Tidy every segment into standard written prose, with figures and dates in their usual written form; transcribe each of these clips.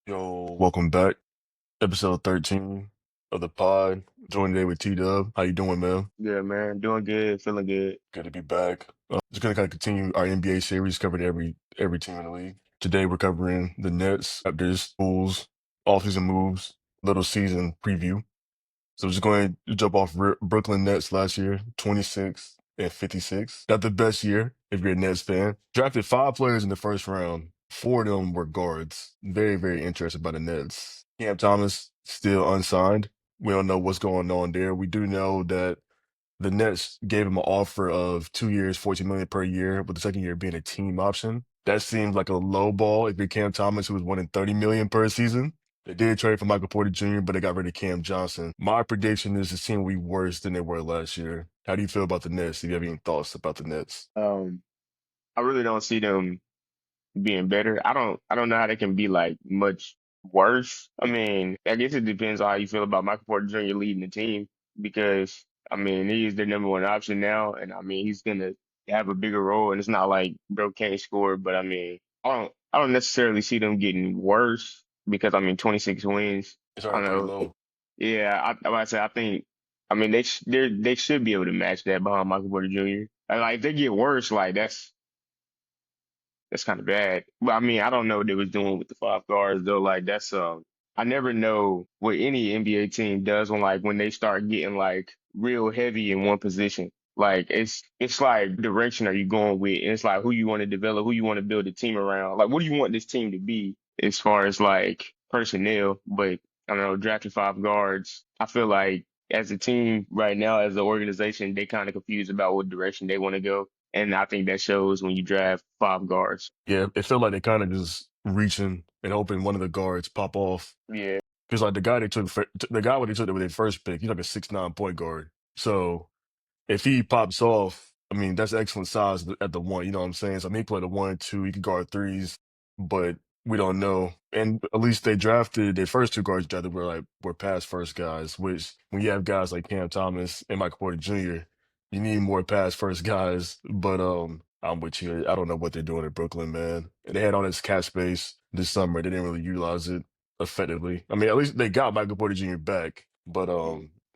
Yo, welcome back. Episode 13 of the pod. Joined today with T-Dub. How you doing, man? Good, man. Doing good, feeling good. Good to be back. Just gonna kind of continue our NBA series, covering every team in the league. Today we're covering the Nets, Raptors, Bulls, offseason moves, little season preview. So just going to jump off Brooklyn Nets last year, 26 and 56. Not the best year if you're a Nets fan. Drafted 5 players in the first round. 4 of them were guards. Very, very interested by the Nets. Cam Thomas still unsigned. We don't know what's going on there. We do know that the Nets gave him an offer of 2 years, 14 million per year, with the second year being a team option. That seems like a low ball if you're Cam Thomas, who was winning 30 million per season. They did trade for Michael Porter Jr., but they got rid of Cam Johnson. My prediction is the team will be worse than they were last year. How do you feel about the Nets? Do you have any thoughts about the Nets? Um, I really don't see them being better. I don't know how they can be like much worse. I mean, I guess it depends on how you feel about Michael Porter Jr. leading the team because I mean he is their number one option now, and I mean he's gonna have a bigger role. And it's not like bro can't score, but I mean I don't necessarily see them getting worse because I mean 26 wins. It's I already don't pretty know. low. Yeah, I say I think I mean they should be able to match that behind Michael Porter Jr. And like if they get worse, like that's kind of bad. But I mean, I don't know what they was doing with the five guards though. Like that's I never know what any NBA team does when they start getting like real heavy in one position. Like it's like direction are you going with? And it's like who you want to develop, who you want to build a team around. Like what do you want this team to be as far as like personnel? But I don't know, drafting five guards. I feel like as a team right now, as an organization, they kind of confused about what direction they want to go. And I think that shows when you draft five guards. Yeah, it felt like they kind of just reaching and hoping one of the guards pop off. Yeah. Because like the guy when they took with their first pick, he's like a 6'9" point guard. So if he pops off, I mean, that's excellent size at the one, you know what I'm saying? So I mean, he played the 1, 2, he can guard threes, but we don't know. And at least they drafted their first 2 guards drafted were pass first guys, which when you have guys like Cam Thomas and Michael Porter Jr., you need more pass first guys. But I'm with you. I don't know what they're doing in Brooklyn, man. And they had all this cap space this summer. They didn't really utilize it effectively. I mean, at least they got Michael Porter Jr. back, but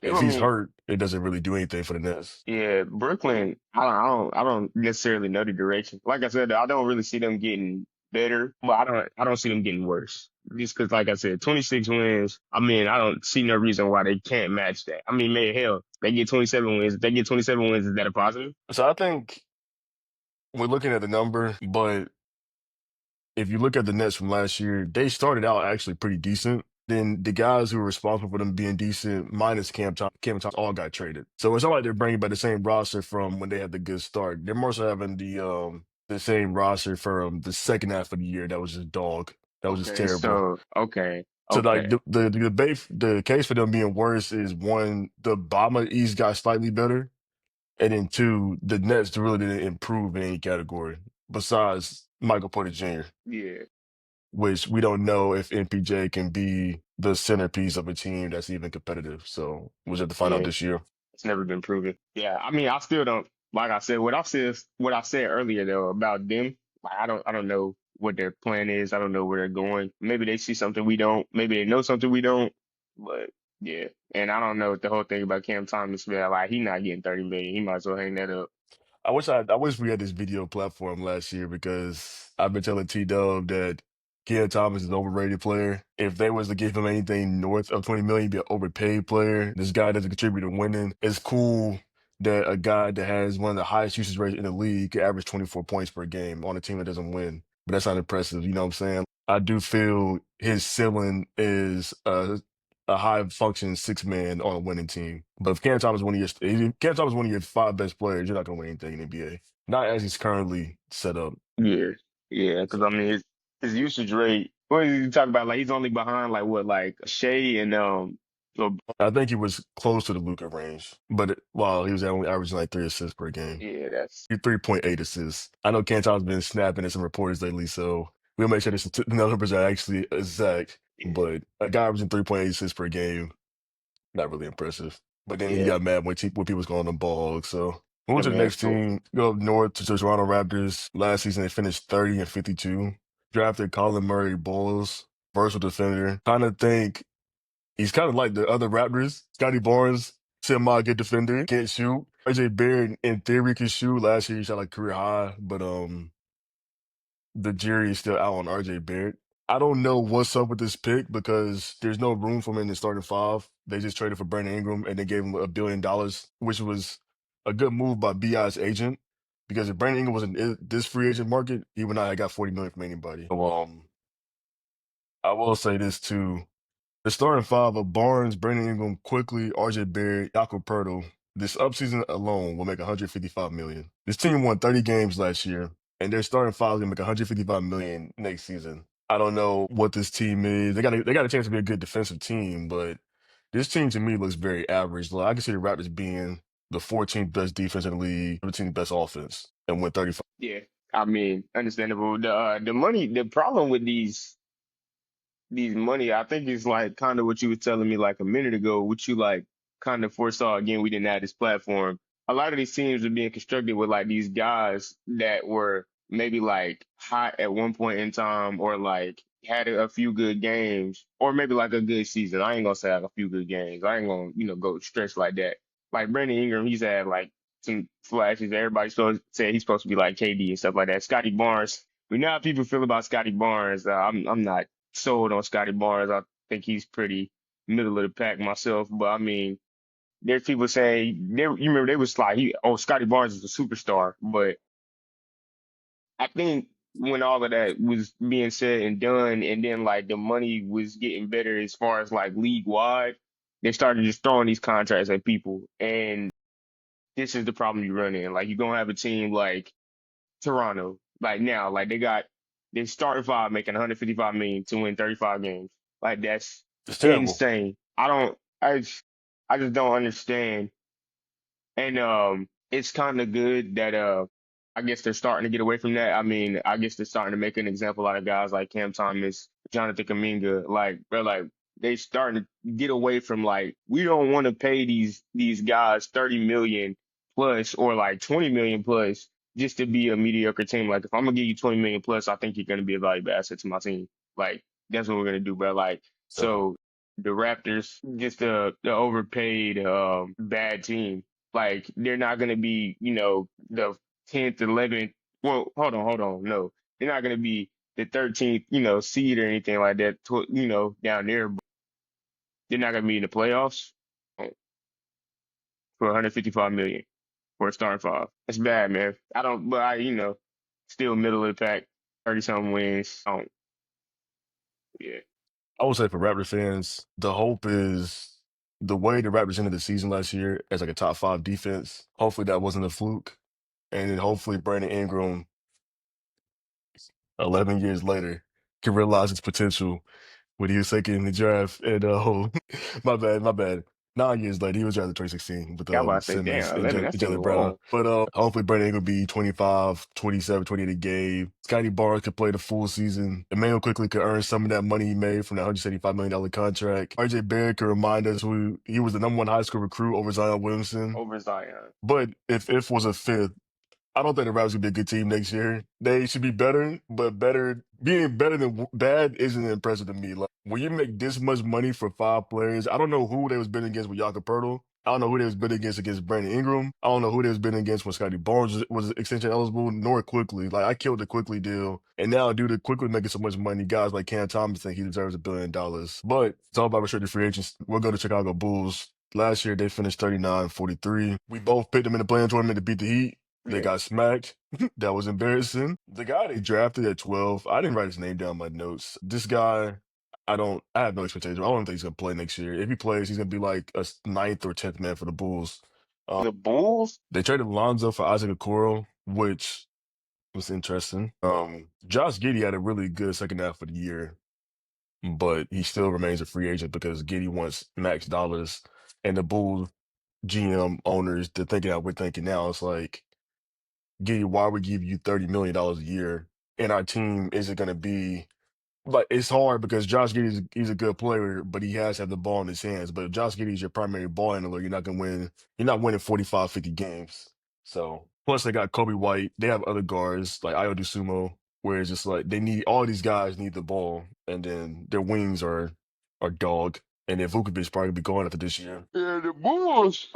if I he's mean, hurt, it doesn't really do anything for the Nets. yeah, Brooklyn, I don't necessarily know the direction. Like I said, I don't really see them getting better, but I don't see them getting worse. Just because, like I said, 26 wins. I mean, I don't see no reason why they can't match that. I mean, maybe hell, they get 27 wins. If they get 27 wins, is that a positive? So I think we're looking at the number, but if you look at the Nets from last year, they started out actually pretty decent. Then the guys who were responsible for them being decent, minus Cam Thomas, all got traded. So it's not like they're bringing back the same roster from when they had the good start. They're more so having the same roster from the second half of the year that was just dog. That was just Okay, terrible. so So like okay, the case for them being worse is one, the bottom of the East got slightly better, and then two, the Nets really didn't improve in any category besides Michael Porter Jr., yeah. which we don't know if MPJ can be the centerpiece of a team that's even competitive. So we'll have to find out Yeah, this year. it's never been proven. Yeah, I mean, I still don't. Like I said, what I said earlier though about them, like I don't know what their plan is. I don't know where they're going. Maybe they see something we don't. Maybe they know something we don't. But yeah, and I don't know what the whole thing about Cam Thomas, man. Like he not getting 30 million. He might as well hang that up. I wish we had this video platform last year because I've been telling T Dub that Cam Thomas is an overrated player. If they was to give him anything north of 20 million, he'd be an overpaid player. This guy doesn't contribute to winning. It's cool that a guy that has one of the highest usage rates in the league could average 24 points per game on a team that doesn't win. But that's not impressive, you know what I'm saying? I do feel his ceiling is a high functioning 6 man on a winning team. But if Cam Thomas is one of your 5 best players, you're not gonna win anything in the NBA. Not as he's currently set up. Yeah, yeah. Because I So mean, his usage rate. What did you talk about? Like he's only behind like what, like Shea and so I think he was close to the Luka range, but while he was only averaging like 3 assists per game, yeah, that's 3.8 assists. I know Cam Thomas been snapping at some reporters lately, so we'll make sure the numbers are actually exact. yeah, But a guy averaging 3.8 assists per game, not really impressive. But then he yeah. got mad when people was calling him ball hog. So moving Yeah, to the man. next team, go up north to the Toronto Raptors. Last season they finished 30 and 52. Drafted Colin Murray Bowles. versatile defender. Kind of think he's kind of like the other Raptors. Scotty Barnes, semi-good defender, can't shoot. RJ Barrett, in theory, can shoot. Last year, he shot like career high, but the jury is still out on RJ Barrett. I don't know what's up with this pick because there's no room for him in the starting five. They just traded for Brandon Ingram and they gave him $1 billion, which was a good move by BI's agent. Because if Brandon Ingram was in this free agent market, he would not have got 40 million from anybody. So, I will say this too. The starting five of Barnes, Brandon Ingram, Quickly, RJ Barrett, Jakob Poeltl, this upseason alone will make 155 million. This team won 30 games last year, and their starting five is gonna make 155 million next season. I don't know what this team is. They got a chance to be a good defensive team, but this team to me looks very average. Like, I can see the Raptors being the 14th best defense in the league, 15th best offense, and win 35. Yeah, I mean, understandable. The money, the problem with these money, I think is like kind of what you were telling me like a minute ago, which you like kind of foresaw again. We didn't have this platform. A lot of these teams are being constructed with like these guys that were maybe like hot at one point in time or like had a few good games or maybe like a good season. I ain't gonna say like a few good games. I ain't gonna, go stretch like that. Like Brandon Ingram, he's had like some flashes. Everybody supposed said he's supposed to be like KD and stuff like that. Scotty Barnes. We know how people feel about Scotty Barnes. I'm not sold on Scotty Barnes. I think he's pretty middle of the pack myself. But I mean, there's people saying you remember they was like, Scotty Barnes is a superstar. But I think when all of that was being said and done, and then like the money was getting better as far as like league wide, they started just throwing these contracts at people. And this is the problem you run in. Like you're gonna have a team like Toronto, like now, like they starting five making 155 million to win 35 games. Like that's It's terrible. insane. I just don't understand. And it's kind of good that I guess they're starting to get away from that. I mean, I guess they're starting to make an example out of guys like Cam Thomas, Jonathan Kuminga. Like they're like they starting to get away from like we don't want to pay these guys 30 million plus or like 20 million plus just to be a mediocre team. Like if I'm gonna give you 20 million plus, I think you're gonna be a valuable asset to my team. Like that's what we're gonna do. But like So so the Raptors, just the overpaid bad team. Like they're not going to be, the 10th, 11th. Well, hold on. No, they're not going to be the 13th, seed or anything like that, down there. But they're not going to be in the playoffs for 155 million for a starting five. That's bad, man. I don't, but still middle of the pack, 30 something wins. Yeah. I would say for Raptors fans, the hope is the way the Raptors ended the season last year as like a top five defense. Hopefully that wasn't a fluke. And then hopefully Brandon Ingram, 11 years later, can realize his potential when he was taken in the draft. And my bad. 9 years later, he was drafted 2016 with I was about to say, Simmons damn, and 11, that seems Jalen Brown. long. But hopefully Brandon Ingram be 25, 27, 28 a game. Scotty Barnes could play the full season. Emmanuel quickly could earn some of that money he made from the $175 million contract. RJ Barrett could remind us who he was the number one high school recruit over Zion Williamson. Over Zion. But if was a fifth, I don't think the Raptors will be a good team next year. They should be better, but being better than bad isn't impressive to me. Like when you make this much money for five players, I don't know who they was bidding against with Jakob Poeltl. I don't know who they was bidding against Brandon Ingram. I don't know who they was bidding against when Scotty Barnes was extension eligible, nor Quickly. Like I killed the Quickly deal, and now due to Quickly making so much money, guys like Cam Thomas think he deserves $1 billion. But it's all about restricted free agents. We'll go to Chicago Bulls. Last year they finished 39-43. We both picked them in the playing tournament to beat the Heat. They Yeah. got smacked. That was embarrassing. The guy they drafted at 12, I didn't write his name down in my notes. This guy, I have no expectations. I don't think he's going to play next year. If he plays, he's going to be like a ninth or 10th man for the Bulls. The Bulls? They traded Lonzo for Isaac Okoro, which was interesting. Josh Giddey had a really good second half of the year, but he still remains a free agent because Giddey wants max dollars. And the Bulls GM owners, they're thinking how we're thinking now. It's like, Giddy, why would give you $30 million a year? And our team isn't going to be like it's hard because Josh Giddey's he's a good player, but he has to have the ball in his hands. But if Josh Giddey's your primary ball handler, you're not gonna win. You're not winning 45, 50 games. So plus they got Kobe White. They have other guards like Ayo Sumo, where it's just like they need all these guys need the ball. and then their wings are dog, and then Vukovic probably be gone after this year. Yeah, the Bulls.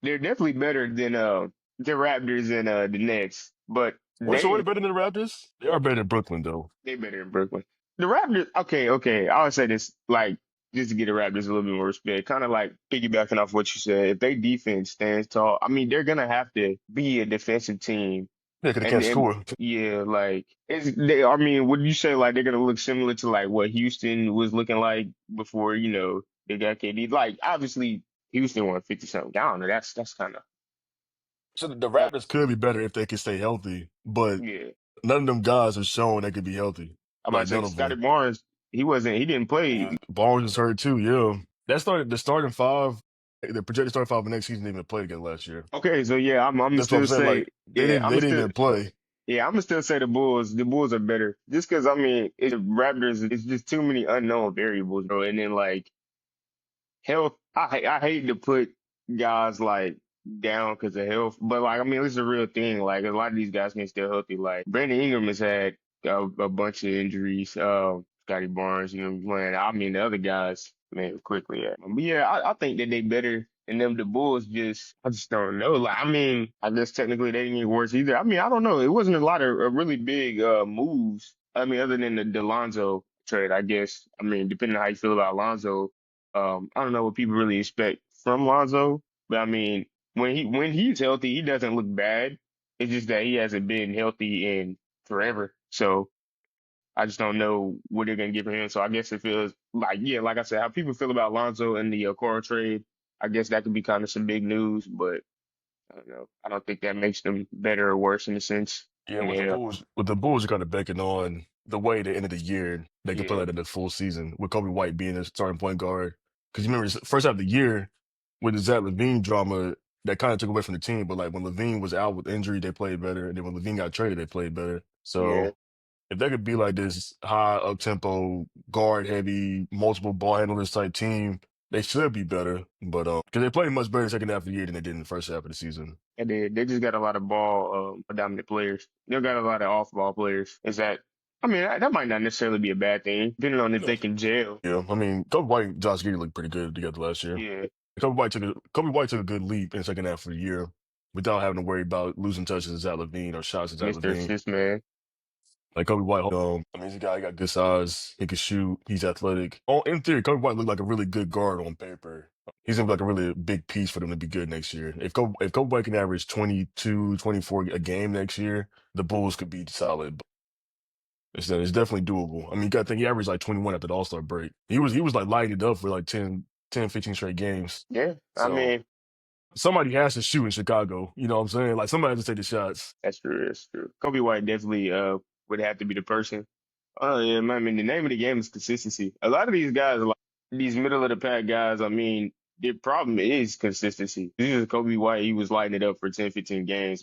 They're definitely better than the Raptors and the Nets, but Or so way they better than the Raptors. They are better than Brooklyn though. they better in Brooklyn. The Raptors, okay. I would say this like just to get the Raptors a little bit more respect, kind of like piggybacking off what you said. If they defense stands tall, I mean they're gonna have to be a defensive team, Yeah, because they and can't then score. yeah, like it's they. I mean, would you say like they're gonna look similar to like what Houston was looking like before they got KD? Like obviously Houston won 50 something down, and that's kind of So the that. Raptors could be better if they could stay healthy, but Yeah, none of them guys are showing they could be healthy. I'm about Like to say none of Scotty them. Barnes. He didn't play. Barnes is hurt too. Yeah, that started the starting five. The projected starting five for next season didn't even play again last year. Okay, so yeah, I'm gonna That's what I'm still saying. say Like they didn't even play. yeah, I'm gonna still say the Bulls. The Bulls are better just because I mean the Raptors. It's just too many unknown variables, bro. And then like health, I hate to put guys like down because of health, but like I mean it's a real thing. Like a lot of these guys can still healthy. Like Brandon Ingram has had a bunch of injuries. Scotty Barnes, playing. I mean the other guys, man, quickly. Yeah. But yeah, I think that they better. And them the Bulls I just don't know. Like I mean, I guess technically they didn't get worse either. I mean, I don't know. It wasn't a lot of really big moves. I mean, other than the Lonzo trade, I guess. I mean, depending on how you feel about Lonzo. I don't know what people really expect from Lonzo, but I mean, when he's healthy, he doesn't look bad. It's just that he hasn't been healthy in forever. So I just don't know what they're gonna give him. So I guess it feels like, yeah, like I said, how people feel about Lonzo and the Okoro trade. I guess that could be kind of some big news, but I don't know. I don't think that makes them better or worse in a sense. Yeah, And yeah, With the Bulls are kind of banking on the way they ended the year, they could play yeah, like in the full season with Kobe White being the starting point guard. Because you remember first half of the year with the Zach Levine drama, that kind of took away from the team. But like when Levine was out with injury, they played better, and then when Levine got traded, they played better. yeah, So if they could be like this high up tempo, guard heavy, multiple ball handlers type team, they should be better. But because they played much better in the second half of the year than they did in the first half of the season. and they just got a lot of ball dominant players. They got a lot of off ball players. Is that? I mean, that might not necessarily be a bad thing, depending on if they can gel. Yeah, I mean, Kobe White and Josh Giddey looked pretty good together last year. Yeah, Kobe White took a good leap in the second half of the year without having to worry about losing touches to Zach Levine or shots to Zach Mr. Levine. Assist Man. Like Kobe White, I mean, he's a guy, he got good size, he can shoot, he's athletic. Oh, in theory, Kobe White looked like a really good guard on paper. He's gonna be like a really big piece for them to be good next year. If Kobe White can average 22, 24 a game next year, the Bulls could be solid. It's definitely doable. I mean, you got to think he averaged like 21 after the All Star break. He was like lighting it up for like 10, 15 straight games. Yeah, I So mean, somebody has to shoot in Chicago. You know what I'm saying? Like somebody has to take the shots. that's true. That's true. Kobe White definitely would have to be the person. Oh yeah, man, I mean, the name of the game is consistency. A lot of these guys, like these middle of the pack guys, I mean, the problem is consistency. This is Kobe White. He was lighting it up for 10, 15 games.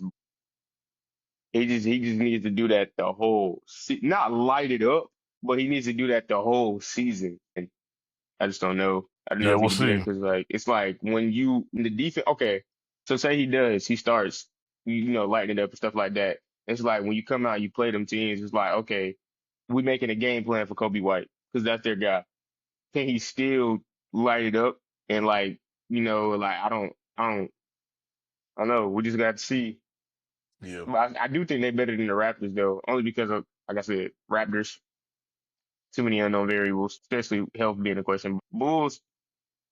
He just needs to do that the whole not light it up, but he needs to do that the whole season. And I just don't know. I don't know Yeah, if he we'll can do that see. because like it's like when the defense. Okay, so say he starts, lighting it up and stuff like that. It's like when you come out, you play them teams. It's like okay, we making a game plan for Kobe White because that's their guy. Can he still light it up and like like I don't know. We just got to see. Yeah. But I do think they're better than the Raptors though, only because of like I said, Raptors. Too many unknown variables, especially health being a question. Bulls,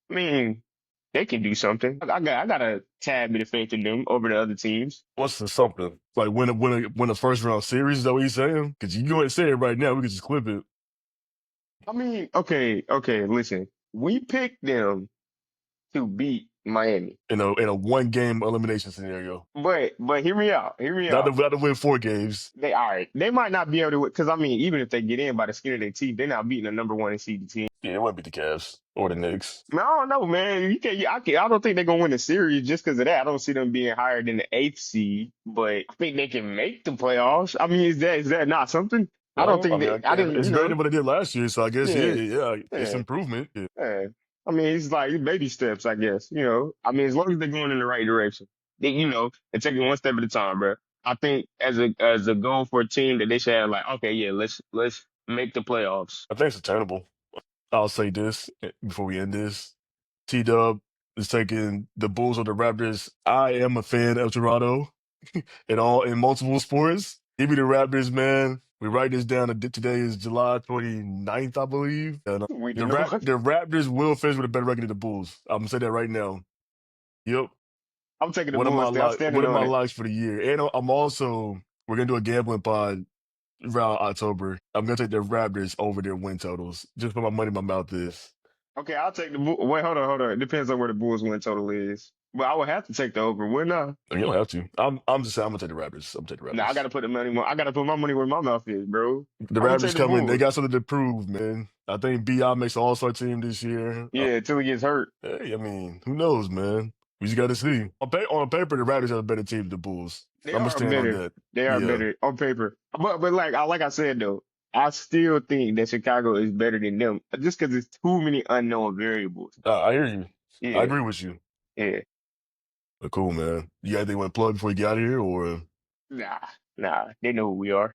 I mean, they can do something. I got a tad bit of faith in them over the other teams. What's the something? Like win a first round series, is that what he's saying? Because you go ahead and say it right now, we can just clip it I mean, okay, listen. We picked them to beat Miami. in a one game elimination scenario. But hear me out. Hear me out. Not to win 4 games. They all right. They might not be able to because I mean, even if they get in by the skin of their teeth, they're not beating the number one seed team. Yeah, it wouldn't be the Cavs or the Knicks. Man, I don't know, man. I don't think they're gonna win the series just because of that. I don't see them being higher than the eighth seed, but I think they can make the playoffs. I mean, is that not something? I don't Well, I think mean, that I didn't, it's better than what they did last year, so I guess yeah, yeah, it's yeah, improvement. Yeah. yeah. I mean, it's like baby steps, I guess. I mean, as long as they're going in the right direction, and taking one step at a time, bro. I think as a goal for a team that they should have like, okay, yeah, let's make the playoffs. I think it's attainable. I'll say this before we end this. T Dub is taking the Bulls or the Raptors. I am a fan of Toronto in multiple sports. Give me the Raptors, man. We write this down. Today is July 29th, I believe. And We do not. the Raptors will finish with a better record than the Bulls. I'm gonna say that right now. Yep. I'm taking the Bulls. I'm One standing of my on it. locks for the year. And I'm also we're gonna do a gambling pod around October. I'm gonna take the Raptors over their win totals. Just put my money in my mouth this. Okay, I'll take the Bulls. Wait, hold on. It depends on where the Bulls win total is. But I would have to take the over. Wouldn't I? You don't have to. I'm just saying I'm gonna take the Raptors. I'm gonna take the Nah, I Raptors. gotta put the money. I gotta put my money where my mouth is, bro. The I'm gonna take Raptors the coming. They Bulls. got something to prove, man. I think Bi makes the All Star team this year. Yeah, until he gets hurt. Hey, I mean, who knows, man? We just got to see. On paper, the Raptors have a better team than the Bulls. They I'm gonna are stand on better. that. They are Yeah, better on paper. But like I said though, I still think that Chicago is better than them just because it's too many unknown variables. I hear you. I Yeah, agree with you. yeah. But cool, man. You got anything want to plug before you get out of here, or? Nah, nah. They know who we are.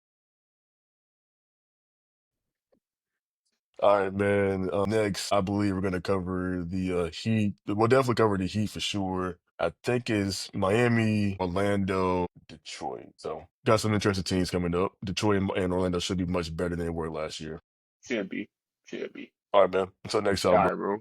All right, man. Next, I believe we're gonna cover the Heat. We'll definitely cover the Heat for sure. I think it's Miami, Orlando, Detroit. So got some interesting teams coming up. Detroit and Orlando should be much better than they were last year. Should be. Should be. All right, man. Until next All time, bro. right, bro.